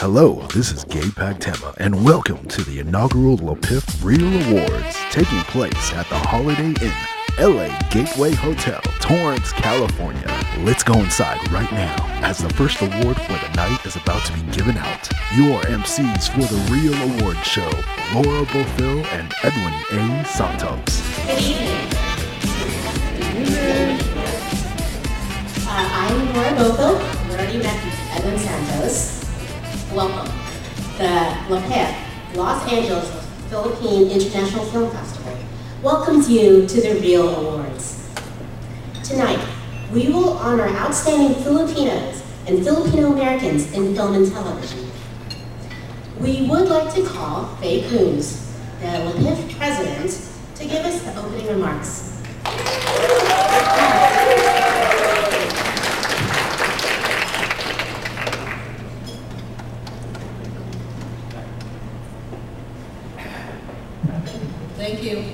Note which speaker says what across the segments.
Speaker 1: Hello, this is Gabe Pagtama, and welcome to the inaugural Lapiff Real Awards taking place at the Holiday Inn LA Gateway Hotel, Torrance, California. Let's go inside right now as the first award for the night is about to be given out. Your MCs for the Real Award Show, Laura Bofil and Edwin A. Santos.
Speaker 2: Good evening. I'm Laura Bofil. You already met Edwin Santos. Welcome. The Lapiff Los Angeles Philippine International Film Festival welcomes you to the Real Awards. Tonight, we will honor outstanding Filipinos and Filipino Americans in film and television. We would like to call Faye Coons, the Lapiff president, to give us the opening remarks.
Speaker 3: Thank you.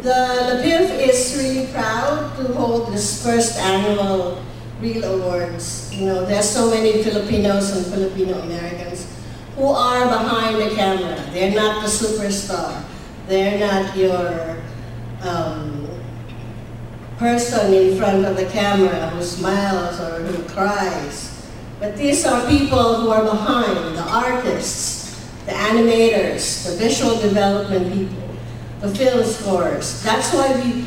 Speaker 3: The Lapiff is really proud to hold this first annual Real Awards. You know, there's so many Filipinos and Filipino Americans who are behind the camera. They're not the superstar. They're not your person in front of the camera who smiles or who cries. But these are people who are behind, the artists, the animators, the visual development people, the film scores. That's why we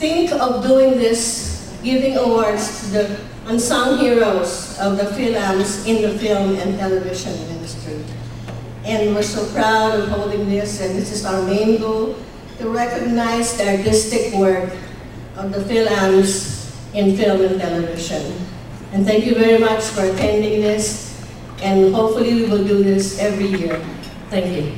Speaker 3: think of doing this, giving awards to the unsung heroes of the films in the film and television industry. And we're so proud of holding this, and this is our main goal, to recognize the artistic work of the films in film and television. And thank you very much for attending this. And hopefully we will do this every year. Thank you.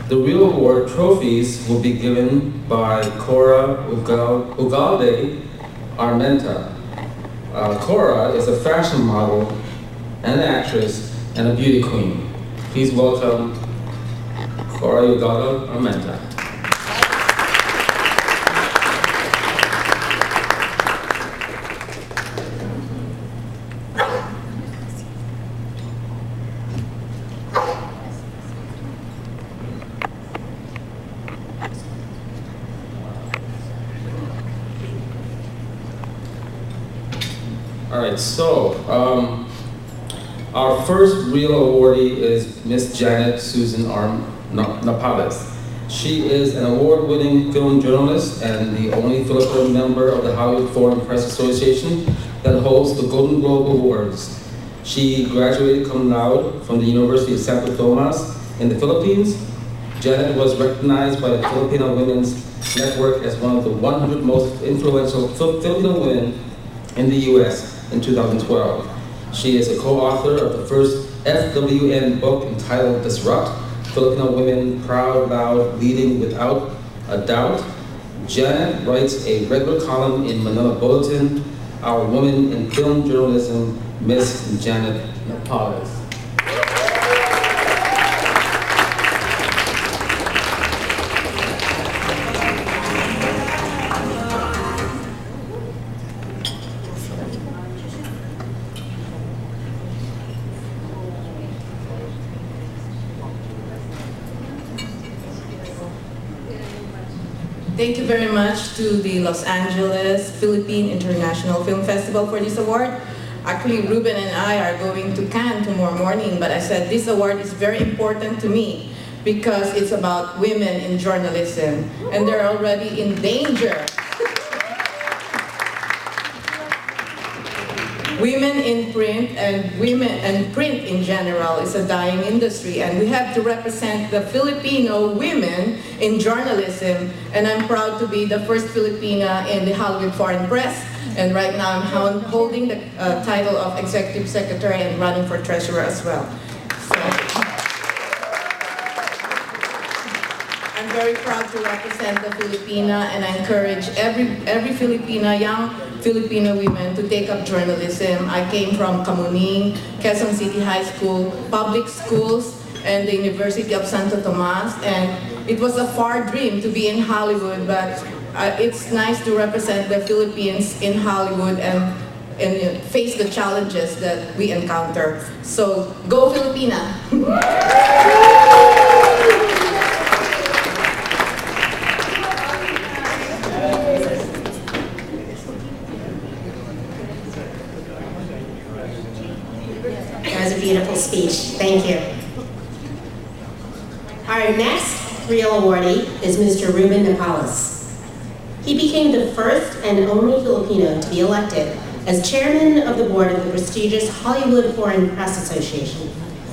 Speaker 4: The Real Award trophies will be given by Cora Ugalde Armenta. Cora is a fashion model, an actress, and a beauty queen. Please welcome Cora Ugalde Armenta. Alright, so our first real awardee is Miss Janet Susan Nepales. She is an award-winning film journalist and the only Filipino member of the Hollywood Foreign Press Association that holds the Golden Globe Awards. She graduated cum laude from the University of Santo Tomas in the Philippines. Janet was recognized by the Filipino Women's Network as one of the 100 most influential Filipino women in the U.S. in 2012. She is a co-author of the first FWN book entitled Disrupt, Filipino Women Proud, Loud, Leading Without a Doubt. Janet writes a regular column in Manila Bulletin, Our Woman in Film Journalism, Miss Janet Nepales.
Speaker 5: Thank you very much to the Los Angeles Philippine International Film Festival for this award. Actually, Ruben and I are going to Cannes tomorrow morning, but I said this award is very important to me because it's about women in journalism, and they're already in danger. Women in print and print in general is a dying industry, and we have to represent the Filipino women in journalism, and I'm proud to be the first Filipina in the Hollywood Foreign Press, and right now I'm holding the title of Executive Secretary and running for Treasurer as well. So, I'm very proud to represent the Filipina, and I encourage every Filipina, young Filipino women to take up journalism. I came from Kamuning, Quezon City High School, public schools, and the University of Santo Tomas, and it was a far dream to be in Hollywood, but it's nice to represent the Philippines in Hollywood and face the challenges that we encounter. So, go Filipina!
Speaker 2: That was a beautiful speech. Thank you. Our next real awardee is Mr. Ruben Nepales. He became the first and only Filipino to be elected as chairman of the board of the prestigious Hollywood Foreign Press Association,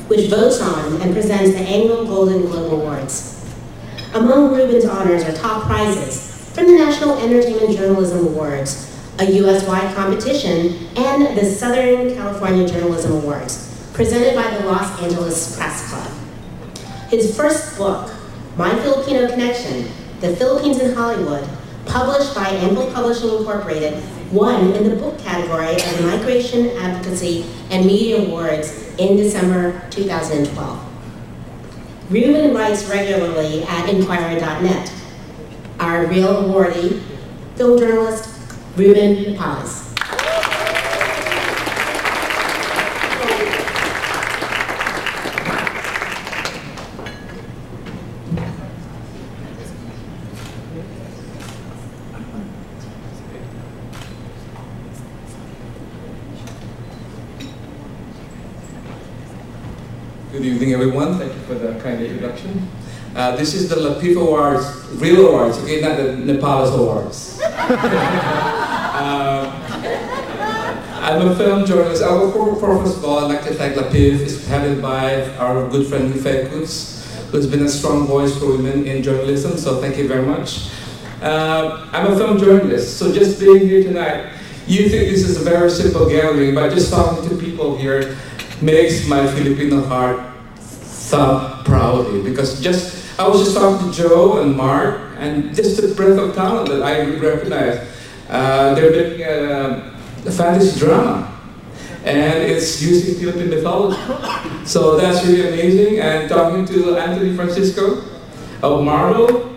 Speaker 2: which votes on and presents the annual Golden Globe Awards. Among Ruben's honors are top prizes from the National Entertainment Journalism Awards, a US-wide competition, and the Southern California Journalism Awards, presented by the Los Angeles Press Club. His first book, My Filipino Connection, The Philippines in Hollywood, published by Ample Publishing Incorporated, won in the book category of the Migration Advocacy and Media Awards in December 2012. Ruben writes regularly at Inquirer.net. Our real awardee, film journalist, Ruben Nepales.
Speaker 6: Good evening, everyone. Thank you for the kind introduction. This is the Lapiff Awards, real awards, okay, not the Nepales Awards. I'm a film journalist. First of all, I'd like to thank Lapiff. It's headed by our good friend Fecus, who's been a strong voice for women in journalism, so thank you very much. I'm a film journalist, so just being here tonight, you think this is a very simple gathering, but just talking to people here makes my Filipino heart thump proudly, because I was just talking to Joe and Mark, and just the breadth of talent that I recognize. They're making a fantasy drama, and it's using Philippine mythology. So that's really amazing. And talking to Anthony Francisco of Marvel,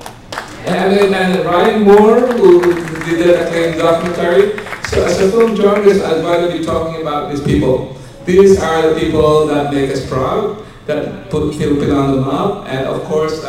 Speaker 6: and Ryan Moore, who did the acclaimed documentary. So as a film journalist, I'd rather be talking about these people. These are the people that make us proud, that put Filipino on the map, and of course,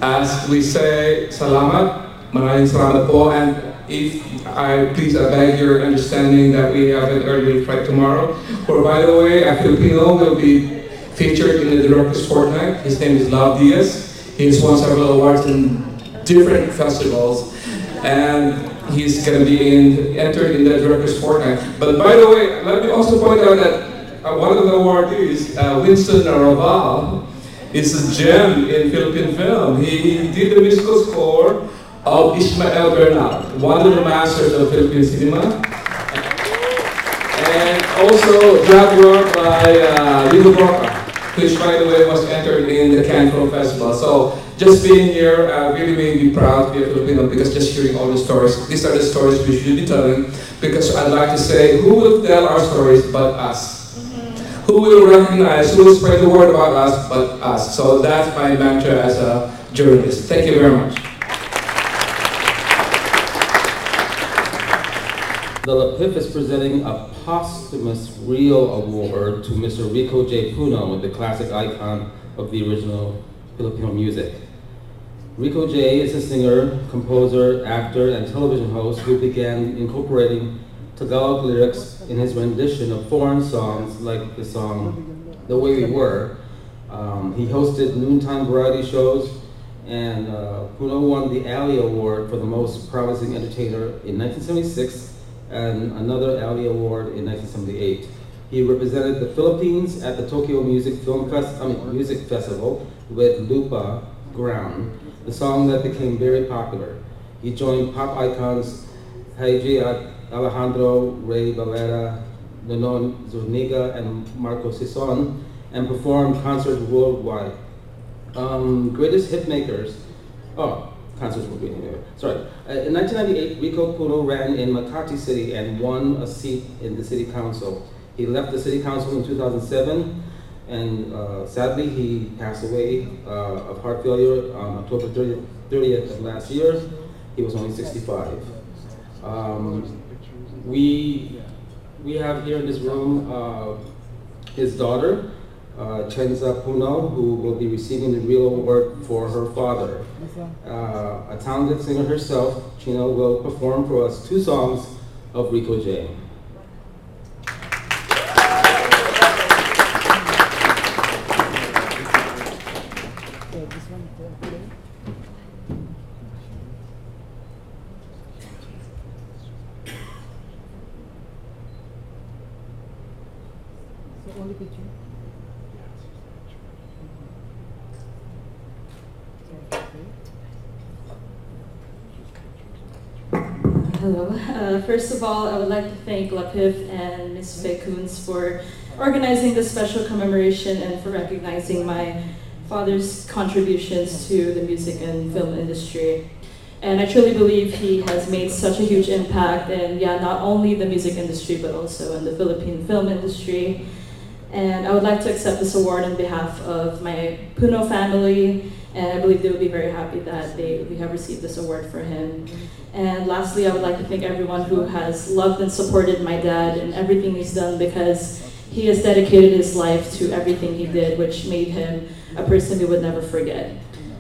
Speaker 6: as we say, salamat, maraming salamat po, and please I beg your understanding that we have an early flight tomorrow. Or by the way, a Filipino will be featured in the director's fortnight. His name is Love Diaz. He's won several awards in different festivals, and he's going to be entered in the director's fortnight. But by the way, let me also point out that one of the awardees, Winston Raval, is a gem in Philippine film. He did the musical score of Ismael Bernal, one of the masters of Philippine cinema. And also Jaguar by Rico J, which by the way was entered in the Cannes Film Festival. So just being here really made me proud to be a Filipino, because just hearing all the stories, these are the stories we should be telling, because I'd like to say, who will tell our stories but us? Who will recognize, who will spread the word about us but us? So that's my mantra as a journalist. Thank you very much.
Speaker 4: The Lapiff is presenting a posthumous real award to Mr. Rico J. Puno, the classic icon of the original Filipino music. Rico J is a singer, composer, actor, and television host who began incorporating Tagalog lyrics in his rendition of foreign songs like the song The Way We Were. He hosted noontime variety shows, and Puno won the Alley Award for the Most Promising Entertainer in 1976 and another Alley Award in 1978. He represented the Philippines at the Tokyo Music Festival with Lupa Ground, the song that became very popular. He joined pop icons Haji Alejandro, Ray Valera, Nonon Zuniga, and Marco Sison, and performed concerts worldwide. Greatest hitmakers. Concerts were being there. Sorry. In 1998, Rico Puno ran in Makati City and won a seat in the city council. He left the city council in 2007 And sadly, he passed away of heart failure on October 30th of last year. He was only 65. We have here in this room his daughter, Chenza Puno, who will be receiving the real award for her father. A talented singer herself, Chino will perform for us 2 songs of Rico J.
Speaker 7: Hello. First of all, I would like to thank Lapiff and Ms. Fekuns for organizing this special commemoration and for recognizing my father's contributions to the music and film industry. And I truly believe he has made such a huge impact in, not only the music industry, but also in the Philippine film industry. And I would like to accept this award on behalf of my Puno family, and I believe they would be very happy that we have received this award for him. And lastly, I would like to thank everyone who has loved and supported my dad and everything he's done, because he has dedicated his life to everything he did, which made him a person we would never forget.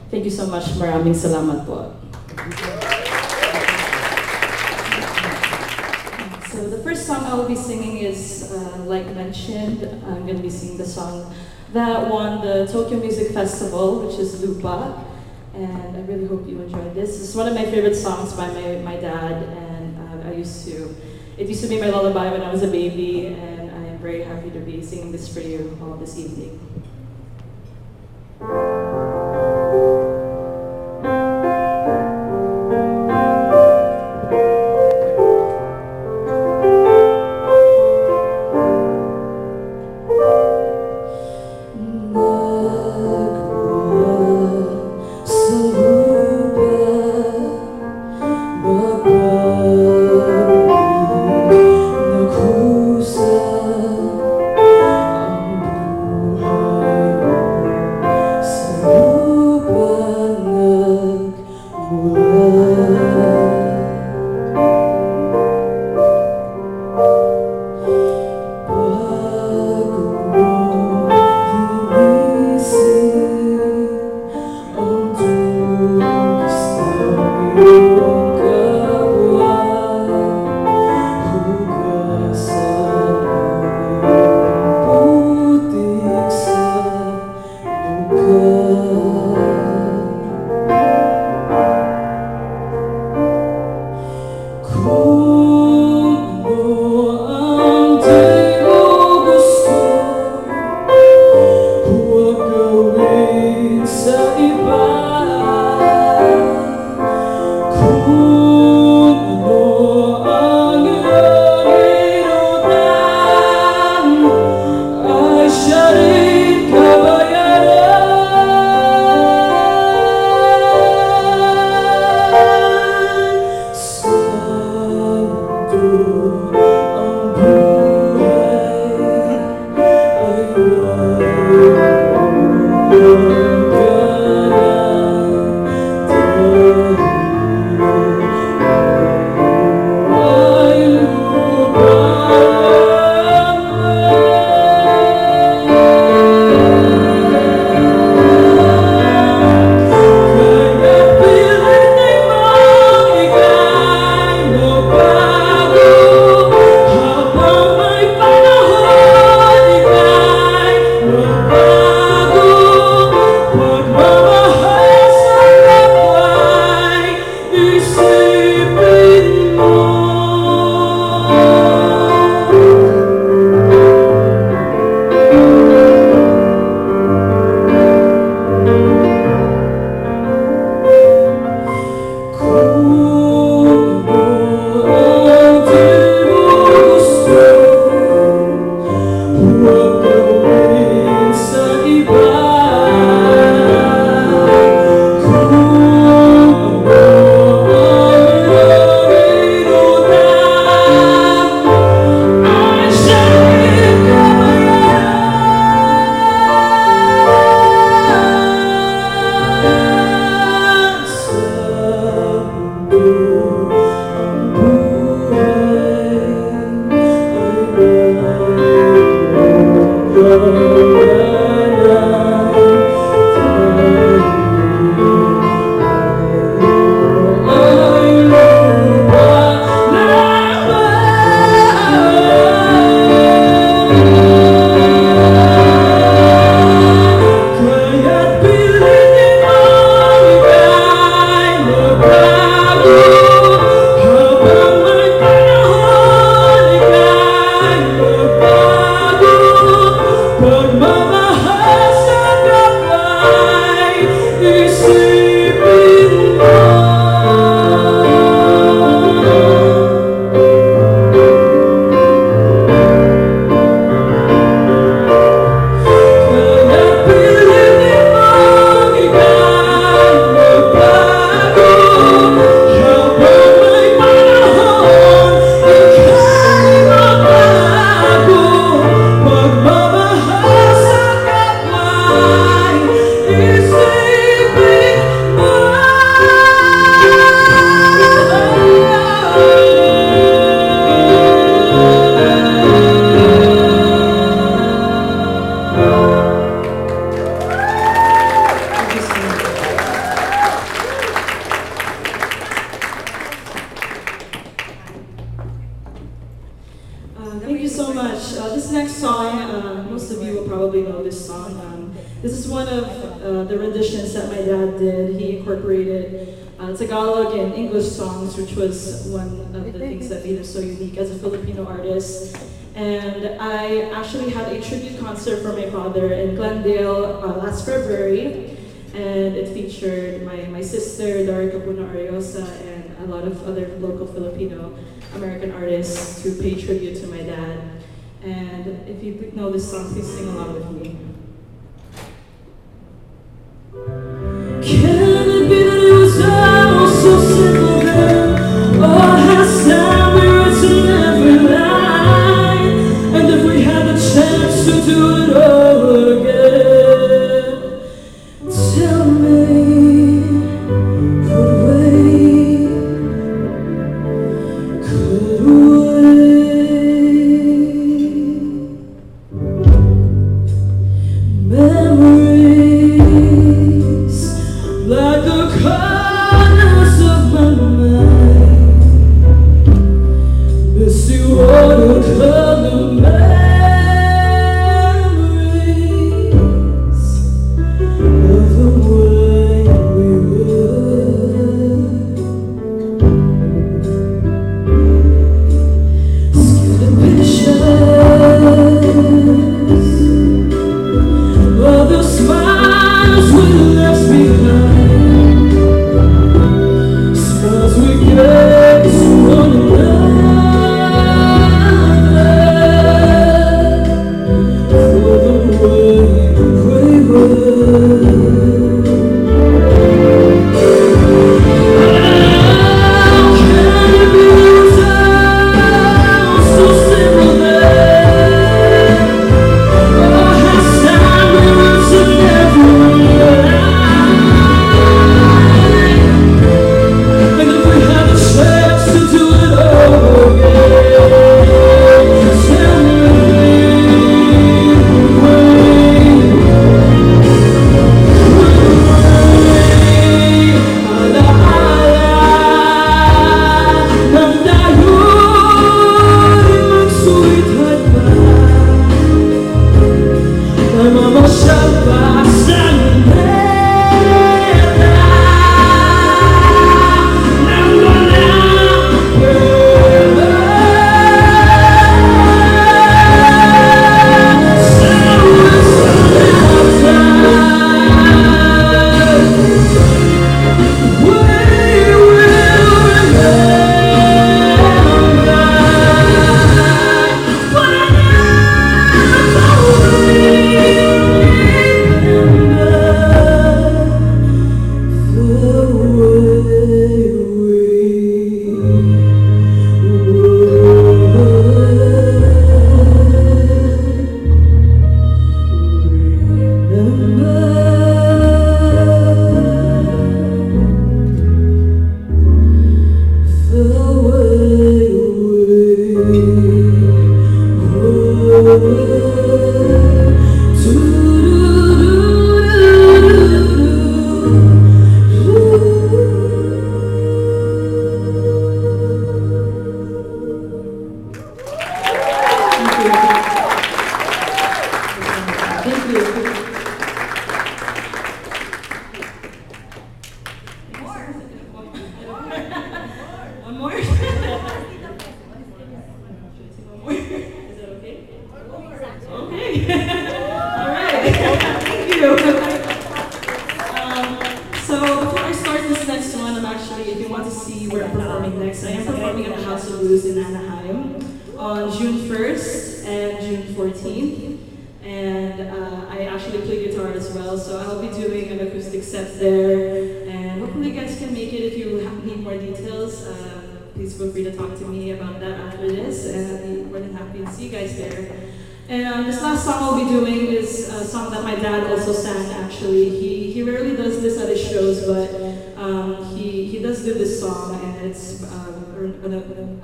Speaker 7: Thank you so much. Maraming salamat po. So the first song I will be singing is, like mentioned, I'm going to be singing the song that won the Tokyo Music Festival, which is Lupa. And I really hope you enjoy this. It's one of my favorite songs by my dad, and it used to be my lullaby when I was a baby, and I am very happy to be singing this for you all this evening.
Speaker 8: So
Speaker 7: This is one of the renditions that my dad did. He incorporated Tagalog and English songs, which was one of the things that made him so unique as a Filipino artist. And I actually had a tribute concert for my father in Glendale last February, and it featured my sister, Rico Puno, and a lot of other local Filipino American artists to pay tribute to my dad. And if you know this song, please sing along with me. Can it be that it was all so simple then? Or has time been written every line? And if we had the chance to do it all again, tell me, could we? Memories like the corners of my mind, misty watercolor memories of the way we were. Scattered pictures of the smiles we left behind, smiles we gave to one another, for the way we were. How can it be so simple then? Or has time been written every line? And if we had the chance to do it all again, tell me,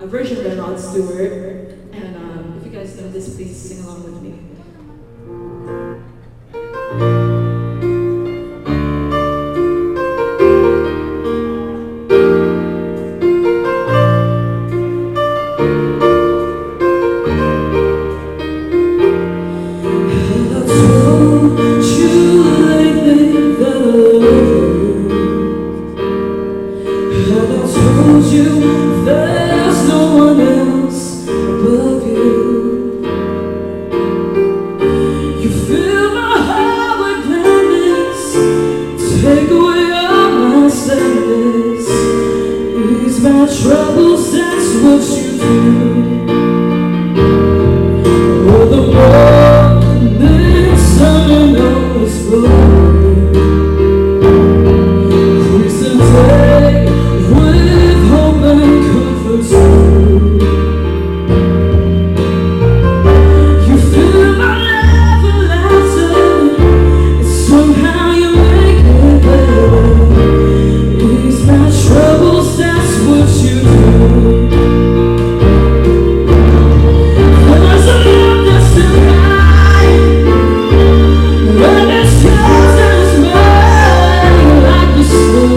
Speaker 7: a version by Rod Stewart, and if you guys know this, please sing along with me. I told you
Speaker 8: told you there's no one else above you. You fill my heart with gladness, take away all my sadness, ease my troubles, that's what you do. Oh, the morning sun and all is blue. With hope and comfort too. You fill my life with laughter, and somehow you make it better. Ease my troubles, that's what you do. There's a love that's divine, and it's yours and it's mine, like the snow.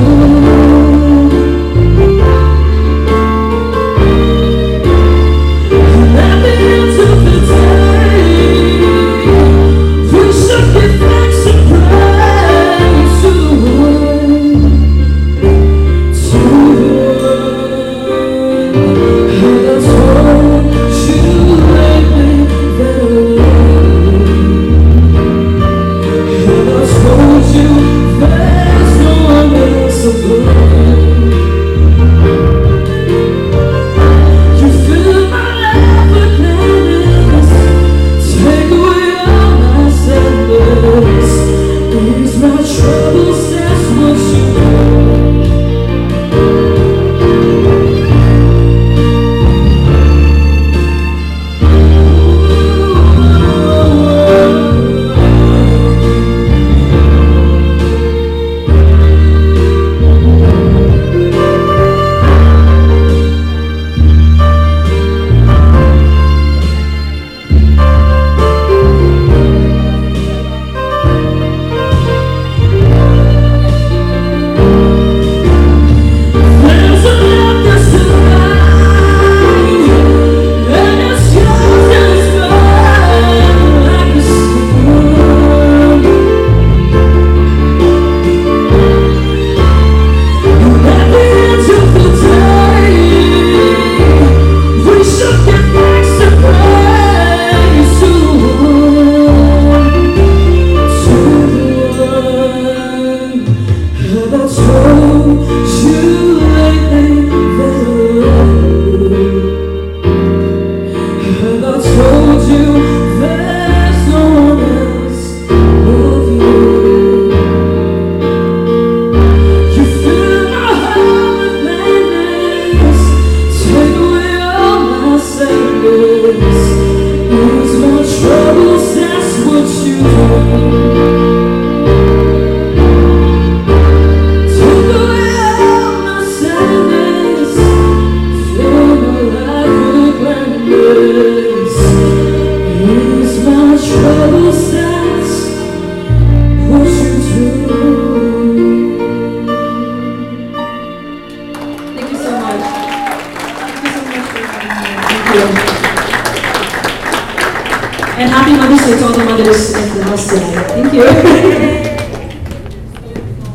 Speaker 7: And happy Mother's Day to all the mothers in the house today. Thank you.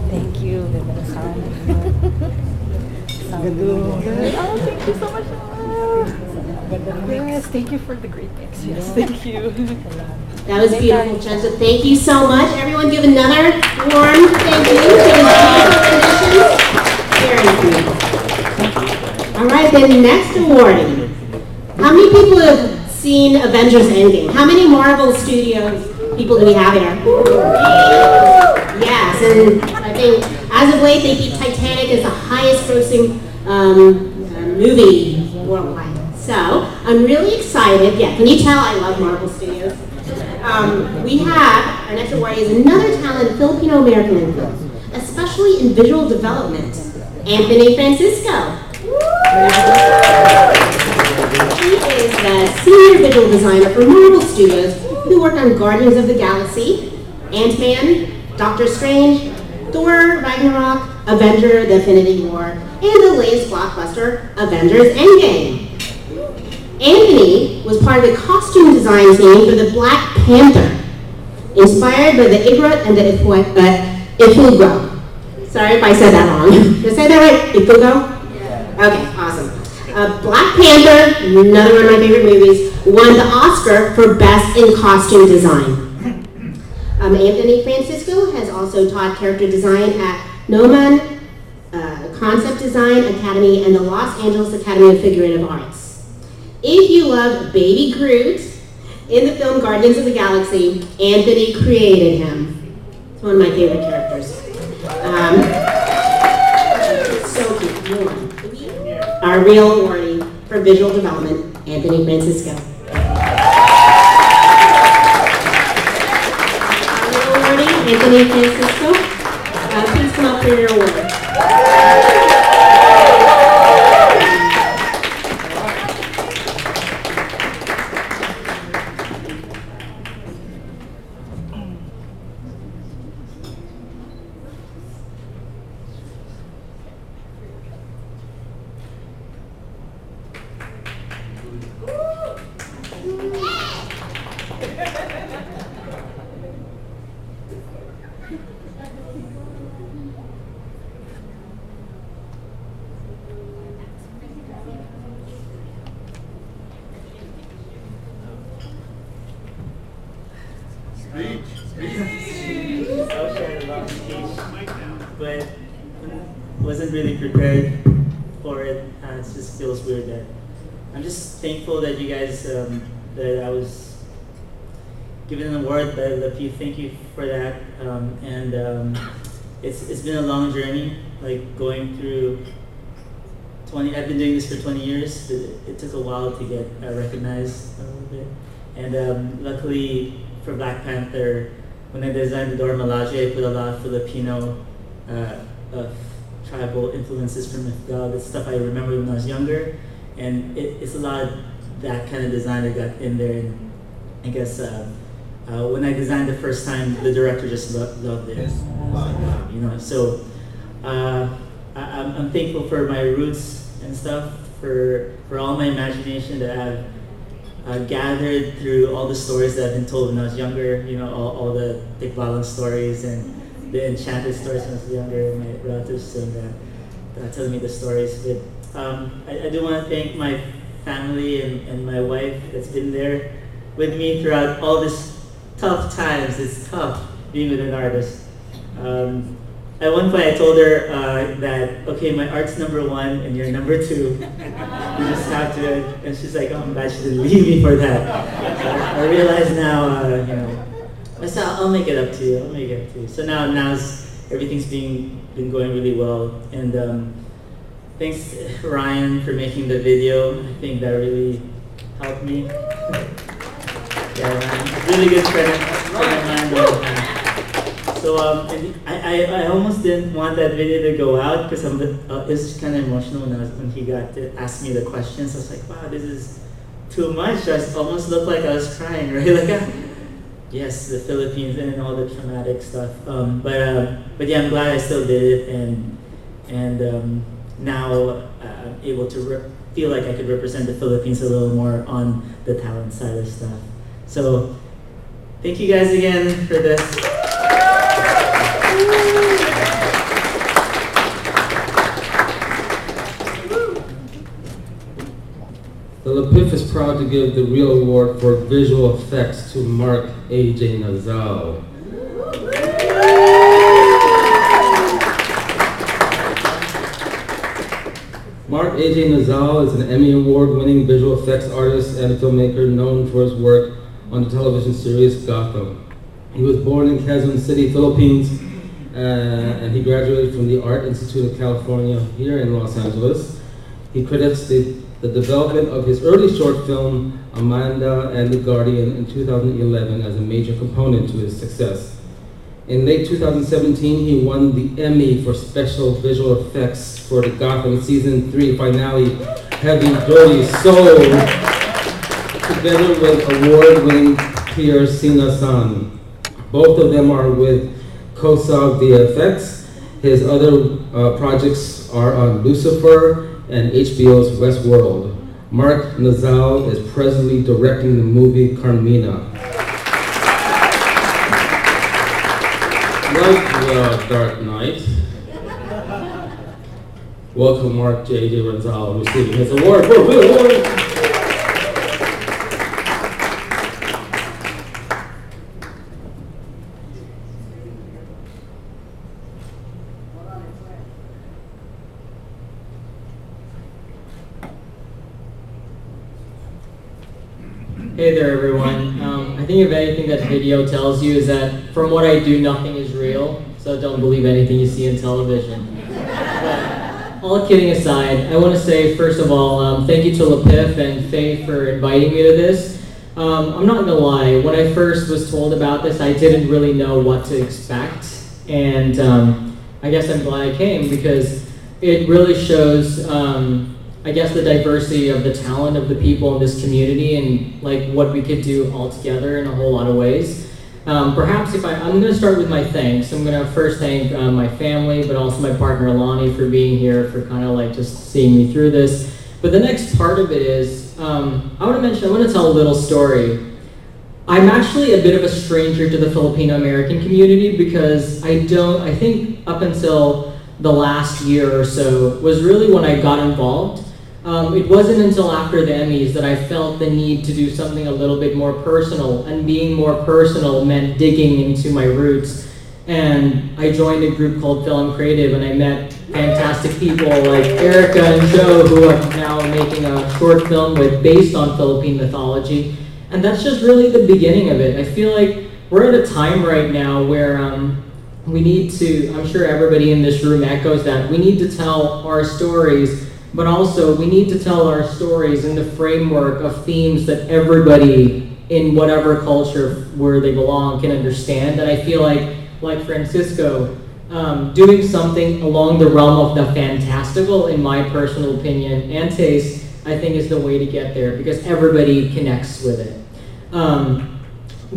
Speaker 9: Thank you. Oh, thank you so much. Yes, thank you for the great mix. Yes, thank you.
Speaker 2: That was beautiful, Chenza. Thank you so much. Everyone give another warm thank you to the beautiful conditions. Very beautiful. All right, then next awardee. How many people have seen Avengers Endgame? How many Marvel Studios people do we have here? Yes, and I think as of late they beat Titanic as the highest grossing movie worldwide. So I'm really excited. Yeah, can you tell I love Marvel Studios? We have, our next awardee is another talented Filipino-American influence, especially in visual development, Anthony Francisco. He is the senior visual designer for Marvel Studios, who worked on Guardians of the Galaxy, Ant-Man, Doctor Strange, Thor, Ragnarok, Avenger, the Infinity War, and the latest blockbuster, Avengers Endgame. Anthony was part of the costume design team for the Black Panther, inspired by the Igorot and the Ifuga. So Sorry if I said that wrong. Did I say that right? Ipugo? Yeah. Okay, awesome. Black Panther, another one of my favorite movies, won the Oscar for Best in Costume Design. Anthony Francisco has also taught character design at Noman Concept Design Academy and the Los Angeles Academy of Figurative Arts. If you love Baby Groot in the film Guardians of the Galaxy, Anthony created him. It's one of my favorite characters. So cute. You won. Our real awardee for visual development, Anthony Francisco. Our real awardee, Anthony Francisco. Please come up for your award.
Speaker 10: But wasn't really prepared for it. It just feels weird that I'm just thankful that you guys that I was given an award by Lapiff. Thank you for that. It's been a long journey, like going through 20. I've been doing this for 20 years. It took a while to get recognized a little bit, and luckily for Black Panther, when I designed the Dora Milaje, I put a lot of Filipino tribal influences from Nazal. That's stuff I remember when I was younger, and it's a lot of that kind of design that got in there. And I guess when I designed the first time, the director just loved it. You know, so I'm thankful for my roots and stuff, for all my imagination that I've gathered through all the stories that I've been told when I was younger. You know, all the Tikbalang stories and the enchanted stories when I was younger, my relatives telling me the stories. But I do want to thank my family and my wife that's been there with me throughout all this tough times. It's tough being with an artist. At one point I told her that, okay, my art's #1 and you're #2. You just have to, and she's like, oh, I'm glad she didn't leave me for that. So I realize now, you know, so I'll make it up to you. I'll make it up to you. So now everything's been going really well, and thanks Ryan for making the video. I think that really helped me. Yeah, Ryan, really good friend of mine. So and I almost didn't want that video to go out because it was kind of emotional when he got to ask me the questions. I was like, wow, this is too much. I almost looked like I was crying, right? Like. Yes, the Philippines and all the traumatic stuff. But yeah, I'm glad I still did it, and now I'm able to feel like I could represent the Philippines a little more on the talent side of stuff. So thank you guys again for this.
Speaker 4: The Lapiff is proud to give the real award for visual effects to Mark A.J. Nazal. Mark A.J. Nazal is an Emmy Award-winning visual effects artist and a filmmaker known for his work on the television series Gotham. He was born in Quezon City, Philippines, and he graduated from the Art Institute of California here in Los Angeles. He credits the development of his early short film, Amanda and the Guardian, in 2011 as a major component to his success. In late 2017, he won the Emmy for Special Visual Effects for the Gotham Season 3 finale, Heavy Dirty Soul, together with award-winning Pierre Sina-san. Both of them are with COSAG VFX. His other projects are on Lucifer and HBO's Westworld. Mark Nazal is presently directing the movie Carmina. Like The Dark Knight,
Speaker 11: welcome Mark J.J. Razal receiving his award for Film Award.
Speaker 12: Hey there, everyone. I think if anything that video tells you is that from what I do, nothing is real, so don't believe anything you see in television. But all kidding aside, I want to say, first of all, thank you to Lapiff and Faye for inviting me to this. I'm not gonna lie, when I first was told about this, I didn't really know what to expect, and I guess I'm glad I came because it really shows I guess the diversity of the talent of the people in this community and like what we could do all together in a whole lot of ways. Perhaps I'm gonna start with my thanks. I'm gonna first thank my family, but also my partner Alani for being here, for kind of like just seeing me through this. But the next part of it is, I want to tell a little story. I'm actually a bit of a stranger to the Filipino-American community because I think up until the last year or so was really when I got involved. It wasn't until after the Emmys that I felt the need to do something a little bit more personal, and being more personal meant digging into my roots. And I joined a group called Film Creative, and I met fantastic people like Erica and Joe, who I'm now making a short film with based on Philippine mythology. And that's just really the beginning of it. I feel like we're at a time right now where we need to, I'm sure everybody in this room echoes that, we need to tell our stories, but also we need to tell our stories in the framework of themes that everybody in whatever culture where they belong can understand. And I feel like Francisco, doing something along the realm of the fantastical, in my personal opinion and taste, I think is the way to get there because everybody connects with it.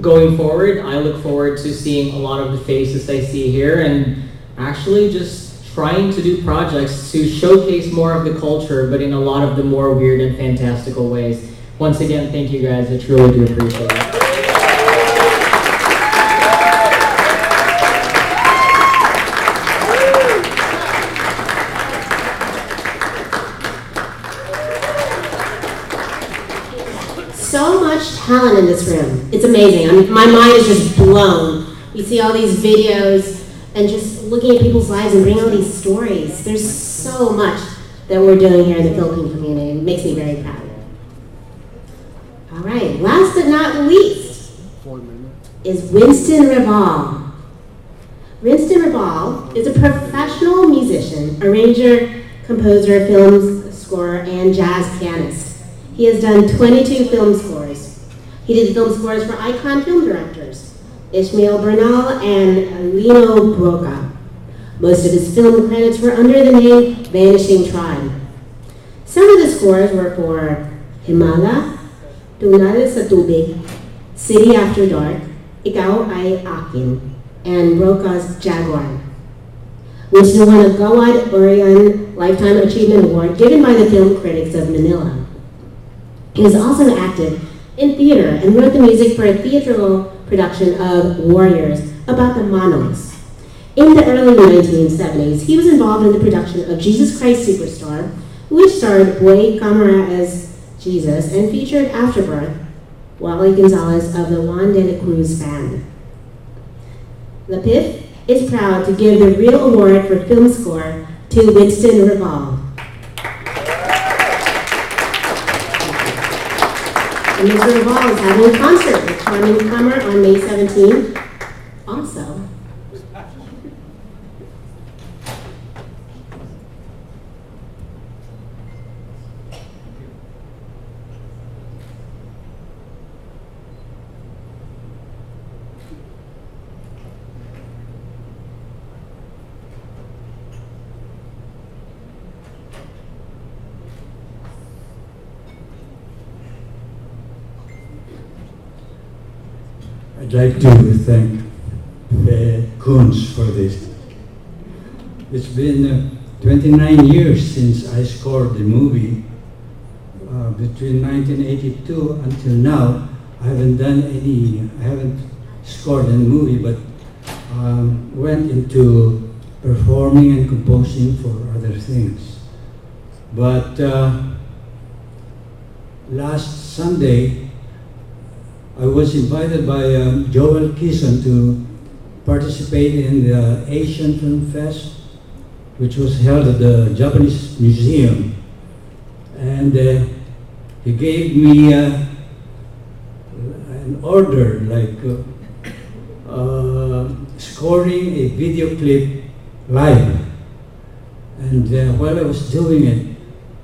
Speaker 12: Going forward, I look forward to seeing a lot of the faces I see here and actually just trying to do projects to showcase more of the culture, but in a lot of the more weird and fantastical ways. Once again, thank you guys. I truly do appreciate it.
Speaker 2: So much talent in this room. It's amazing. My mind is just blown. We see all these videos and just looking at people's lives and bringing all these stories. There's so much that we're doing here in the Philippine community. It makes me very proud. All right, last but not least is Winston Raval. Winston Raval is a professional musician, arranger, composer, film scorer, and jazz pianist. He has done 22 film scores. He did film scores for icon film directors, Ishmael Bernal and Lino Broca. Most of his film credits were under the name Vanishing Tribe. Some of the scores were for Himala, Tunal sa Tubig, City After Dark, Ikaw Ay Akin, and Broca's Jaguar. Winston won a Gawad Orion Lifetime Achievement Award given by the Film Critics of Manila. He has also acted in theater and wrote the music for a theatrical production of Warriors about the Manos. In the early 1970s, he was involved in the production of Jesus Christ Superstar, which starred Boy Camara as Jesus and featured Afterbirth, Wally Gonzalez of the Juan de la Cruz Band. Lapiff is proud to give the Real Award for Film Score to Winston Raval. And Mr. Raval is having a concert with Carmen Kammer on May 17th. Also,
Speaker 13: I'd like to thank Kunz for this. It's been 29 years since I scored the movie. Between 1982 until now, I haven't scored any movie, but went into performing and composing for other things. But last Sunday, I was invited by Joel Kison to participate in the Asian Film Fest, which was held at the Japanese Museum. And he gave me an order, like scoring a video clip live. And while I was doing it,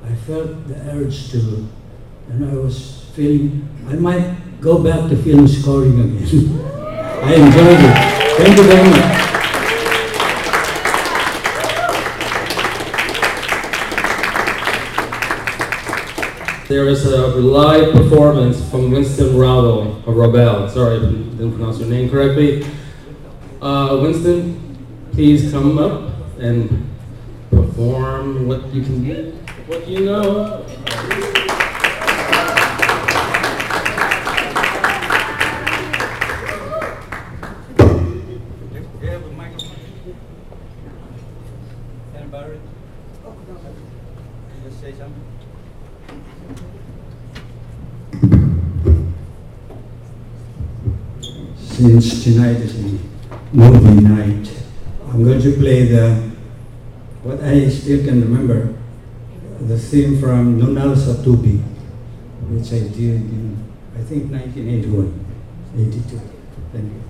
Speaker 13: I felt the urge to, and I was feeling, I might go back to film scoring again. I enjoyed it. Thank you very much.
Speaker 11: There is a live performance from Winston Raval, or Raval, sorry if I didn't pronounce your name correctly. Winston, please come up and perform what you can do, what you know.
Speaker 13: Since tonight is a movie night, I'm going to play what I still can remember, the theme from Nunal Satubi, which I did in, I think, 1981, 82. Thank you.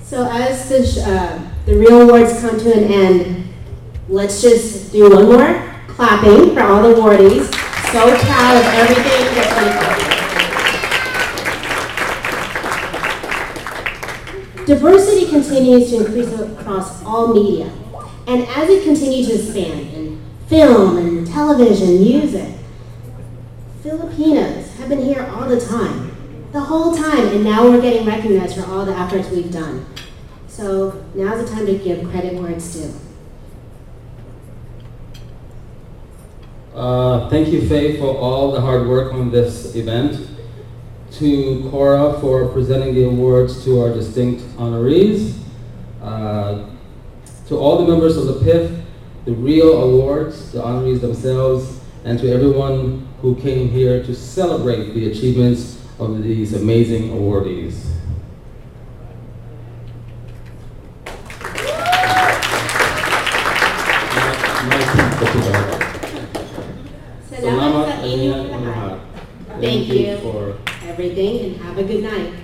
Speaker 2: So as the real awards come to an end, let's just do one more clapping for all the awardees. So proud of everything that we've done. Diversity continues to increase across all media. And as it continues to expand in film and television, music, Filipinos have been here all the time, the whole time, and now we're getting recognized for all the efforts we've done. So now's the time to give credit where it's due.
Speaker 11: Thank you, Faye, for all the hard work on this event. To Cora for presenting the awards to our distinct honorees. To all the members of Lapiff, the real awards, the honorees themselves, and to everyone who came here to celebrate the achievements of these amazing awardees.
Speaker 2: Salamat sa inyong lahat. Thank you for everything and have a good night.